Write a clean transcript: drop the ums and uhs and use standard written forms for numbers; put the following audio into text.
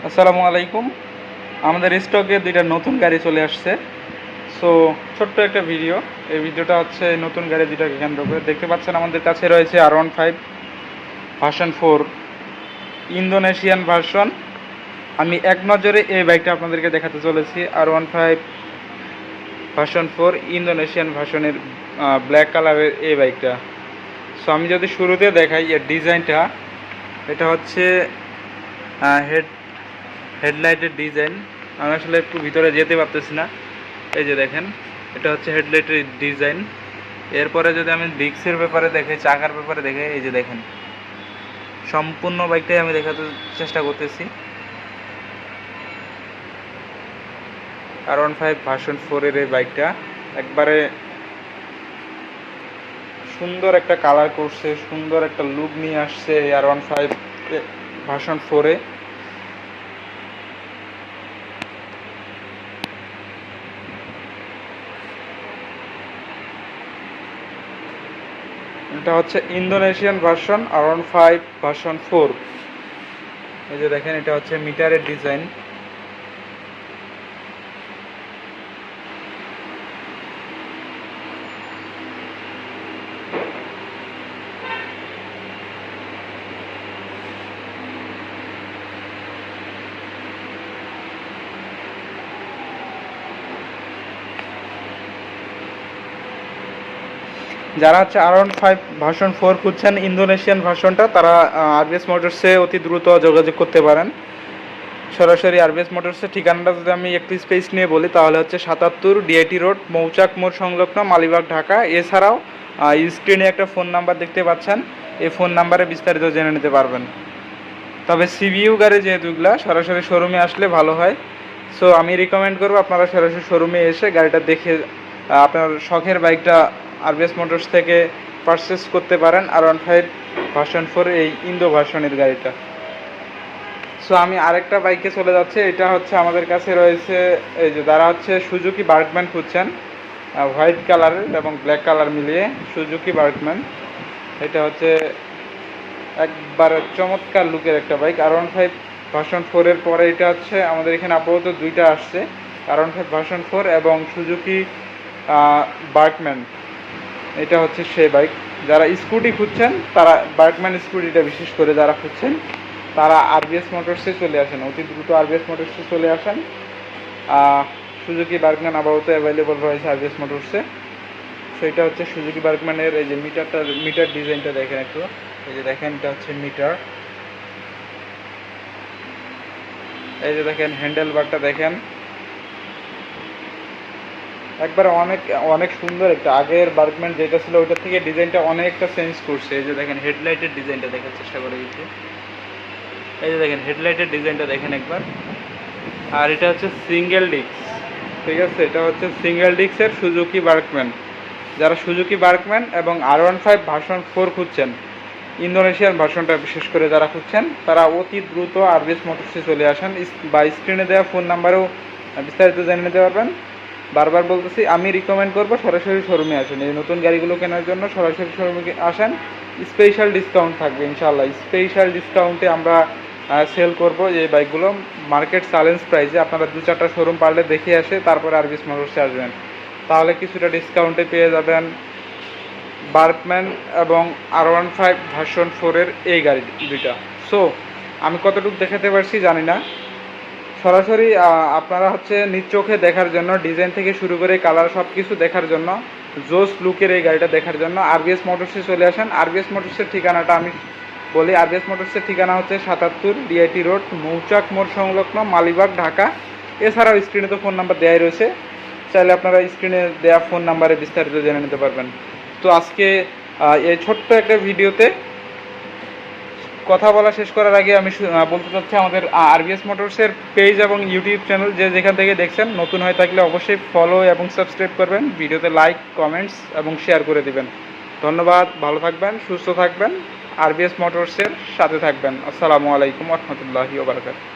আসসালামু আলাইকুম। আমাদের স্টকে দুইটা নতুন গাড়ি চলে আসছে। সো ছোট্ট একটা ভিডিও। এই ভিডিওটা হচ্ছে নতুন গাড়ি দুইটাকে কেন্দ্র করে। দেখতে পাচ্ছেন আমাদের কাছে রয়েছে R15 ভার্সন 4 ইন্দোনেশিয়ান ভার্সন। আমি এক নজরে এই বাইকটা আপনাদেরকে দেখাতে চলেছি। R15 ভার্সন 4 ইন্দোনেশিয়ান ভার্সনের ব্ল্যাক কালারের এই বাইকটা। সো আমি যদি শুরুতে দেখাই এর ডিজাইনটা, এটা হচ্ছে হেডলাইটের ডিজাইন। আমি আসলে একটু ভিতরে যেতে পারতেছি না। এই যে দেখেন, এটা হচ্ছে হেডলাইটের ডিজাইন। এরপরে যদি আমি ডিস্কের ব্যাপারে দেখি, চাকার ব্যাপারে দেখি, এই যে দেখেন, সম্পূর্ণ বাইকটাই আমি দেখাতে চেষ্টা করতেছি। R15 ভার্সন 4 এর এই বাইকটা একবারে সুন্দর একটা কালার করছে, সুন্দর একটা লুক নিয়ে আসছে R15 ভার্সন 4 এ। এটা হচ্ছে ইন্দোনেশিয়ান ভার্সন R15 ভার্সন 4। এই যে দেখেন, এটা হচ্ছে মিটারের ডিজাইন। যারা হচ্ছে R15 ভার্সন 4 খুঁজছেন ইন্দোনেশিয়ান ভার্সনটা, তারা আরবিএস মোটরসে অতি দ্রুত যোগাযোগ করতে পারেন। সরাসরি আরবিএস মোটরসের ঠিকানাটা যদি আমি একটু স্পেস নিয়ে বলি, তাহলে হচ্ছে 77 ডিআইটি রোড, মৌচাক মোড় সংলগ্ন, মালিবাগ, ঢাকা। এছাড়াও স্ক্রিনে একটা ফোন নাম্বার দেখতে পাচ্ছেন, এই ফোন নাম্বারে বিস্তারিত জেনে নিতে পারবেন। তবে সিবিইউ গাড়ি যেহেতুগুলা সরাসরি শোরুমে আসলে ভালো হয়। সো আমি রিকমেন্ড করবো আপনারা সরাসরি শোরুমে এসে গাড়িটা দেখে আপনার শখের বাইকটা আরবিএস মোটরস থেকে পারচেস করতে পারেন। R15 ভার্সন 4 এই ইন্দো ভার্সনের গাড়িটা। সো আমি আরেকটা বাইকে চলে যাচ্ছে। এটা হচ্ছে আমাদের কাছে রয়েছে, এই যে যারা হচ্ছে সুজুকি বার্কম্যান খুঁজছেন, হোয়াইট কালারের এবং ব্ল্যাক কালার মিলিয়ে সুজুকি বার্কম্যান। এটা হচ্ছে একবার চমৎকার লুকের একটা বাইক। R15 ভার্সন 4 এর পরে এটা হচ্ছে আমাদের এখানে আপাতত দুইটা আসছে, R15 ভার্সন 4 এবং সুজুকি বার্কম্যান। এটা হচ্ছে সেই বাইক। যারা স্কুটি খুঁজছেন, তারা বার্কম্যান স্কুটিটা বিশেষ করে যারা খুঁজছেন, তারা আরবিএস মোটরসে চলে আসেন, অতি দ্রুত আরবিএস মোটরসে চলে আসেন। সুজুকি বার্কম্যান আপাতত অ্যাভেলেবল রয়েছে আরবিএস মোটরসে। সেটা হচ্ছে সুজুকি বার্কম্যানের এই যে মিটার ডিজাইনটা দেখেন একটু। এই যে দেখেন, এটা হচ্ছে মিটার। এই যে দেখেন হ্যান্ডেল বারটা দেখেন, একবার অনেক অনেক সুন্দর একটা। আগের বার্কম্যান যেটা ছিল ওইটার থেকে ডিজাইনটা অনেকটা চেঞ্জ করছে। এই যে দেখেন হেডলাইটের ডিজাইনটা দেখার চেষ্টা করে দিচ্ছি। এই যে দেখেন হেডলাইটের ডিজাইনটা দেখেন একবার। আর এটা হচ্ছে সিঙ্গেল ডিস্ক, ঠিক আছে? এটা হচ্ছে সিঙ্গেল ডিস্কের সুজুকি বার্কম্যান। যারা সুজুকি বার্কম্যান এবং R15 ভার্সন 4 খুঁজছেন, ইন্দোনেশিয়ান ভার্সনটা বিশেষ করে যারা খুঁজছেন, তারা অতি দ্রুত আরবিএস মোটরসে চলে আসেন বা স্ক্রিনে দেওয়া ফোন নাম্বারেও বিস্তারিত জেনে নিতে পারবেন। বারবার বলতেছি, আমি রিকমেন্ড করবো সরাসরি শোরুমে আসেন। এই নতুন গাড়িগুলো কেনার জন্য সরাসরি শোরুমে আসেন। স্পেশাল ডিসকাউন্ট থাকবে ইনশাআল্লাহ। স্পেশাল ডিসকাউন্টে আমরা সেল করব এই বাইকগুলো মার্কেট চ্যালেঞ্জ প্রাইসে। আপনারা 2-4টা শোরুম পারলে দেখে আসে তারপরে আরবিএস মোটরসে আসবেন, তাহলে কিছুটা ডিসকাউন্টে পেয়ে যাবেন বার্কম্যান এবং R15 ভার্সন 4 এর এই গাড়ি দুইটা। সো আমি কতটুকু দেখাতে পারছি জানি না। সরাসরি আপনারা হচ্ছে নিজ চোখে দেখার জন্য, ডিজাইন থেকে শুরু করে কালার সব কিছু দেখার জন্য, জোস লুকের এই গাড়িটা দেখার জন্য আরবিএস মোটরসে চলে আসেন। আরবিএস মোটরসের ঠিকানাটা আমি বলি। আরবিএস মোটরসের ঠিকানা হচ্ছে 77 ডিআইটি রোড, মৌচাক মোড় সংলগ্ন, মালিবাগ, ঢাকা। এছাড়াও স্ক্রিনে তো ফোন নাম্বার দেওয়াই রয়েছে, চাইলে আপনারা স্ক্রিনে দেওয়া ফোন নাম্বারে বিস্তারিত জেনে নিতে পারবেন। তো আজকে এই ছোট্ট একটা ভিডিওতে কথা বলা শেষ করার আগে আমি বলতে চাচ্ছি, আমাদের আরবিএস মোটরসের পেজ এবং ইউটিউব চ্যানেল যে যেখান থেকে দেখছেন, নতুন হয়ে থাকলে অবশ্যই ফলো এবং সাবস্ক্রাইব করবেন, ভিডিওতে লাইক, কমেন্টস এবং শেয়ার করে দিবেন। ধন্যবাদ, ভালো থাকবেন, সুস্থ থাকবেন, আরবিএস মোটরসের সাথে থাকবেন। আসসালামু আলাইকুম ওয়া রাহমাতুল্লাহি ওয়া বারাকাতুহু।